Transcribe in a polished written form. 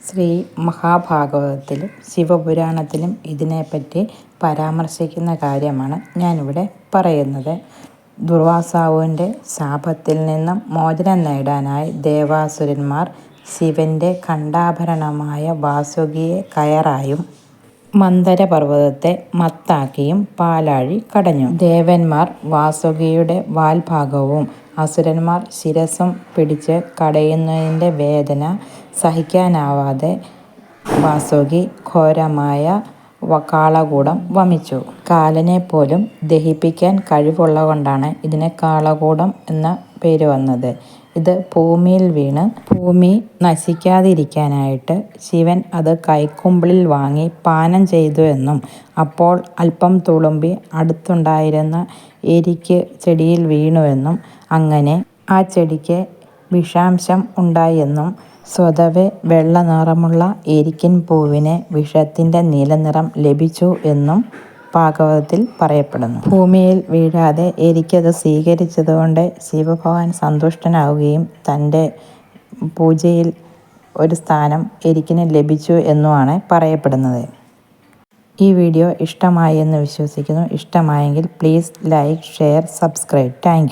ശ്രീ മഹാഭാഗവതത്തിലും ശിവപുരാണത്തിലും ഇതിനെപ്പറ്റി പരാമർശിക്കുന്ന കാര്യമാണ് ഞാനിവിടെ പറയുന്നത്. ദുർവാസാവിൻ്റെ ശാപത്തിൽ നിന്നും മോചനം നേടാനായി ദേവാസുരന്മാർ ശിവൻ്റെ ഖണ്ഡാഭരണമായ വാസുകിയെ കയറായും മന്ദരപർവ്വതത്തെ മത്താക്കിയും പാലാഴി കടഞ്ഞു. ദേവന്മാർ വാസുകിയുടെ വാൽഭാഗവും അസുരന്മാർ ശിരസ്സും പിടിച്ച് കടയുന്നതിൻ്റെ വേദന സഹിക്കാനാവാതെ വാസുകി ഘോരമായ കാളകൂടം വമിച്ചു. കാലനെപ്പോലും ദഹിപ്പിക്കാൻ കഴിവുള്ളതുകൊണ്ടാണ് ഇതിന് കാളകൂടം എന്ന പേര് വന്നത്. ഇത് ഭൂമിയിൽ വീണ് ഭൂമി നശിക്കാതിരിക്കാനായിട്ട് ശിവൻ അത് കൈക്കുമ്പിളിൽ വാങ്ങി പാനം ചെയ്തു എന്നും അപ്പോൾ അല്പം തുളുമ്പി അടുത്തുണ്ടായിരുന്ന എരിക്ക് ചെടിയിൽ വീണുവെന്നും അങ്ങനെ ആ ചെടിക്ക് വിഷാംശം ഉണ്ടായെന്നും സ്വതവേ വെള്ള നിറമുള്ള എരിക്കിൻ പൂവിന് വിഷത്തിൻ്റെ നീലനിറം ലഭിച്ചു എന്നും ഭാഗവതത്തിൽ പറയപ്പെടുന്നു. ഭൂമിയിൽ വീഴാതെ എരിക്കത് സ്വീകരിച്ചതുകൊണ്ട് ശിവഭഗവാൻ സന്തുഷ്ടനാവുകയും തൻ്റെ പൂജയിൽ ഒരു സ്ഥാനം എരിക്കിന് ലഭിച്ചു എന്നുമാണ് പറയപ്പെടുന്നത്. ഈ വീഡിയോ ഇഷ്ടമായി എന്ന് വിശ്വസിക്കുന്നു. ഇഷ്ടമായെങ്കിൽ please like, share, subscribe. Thank you.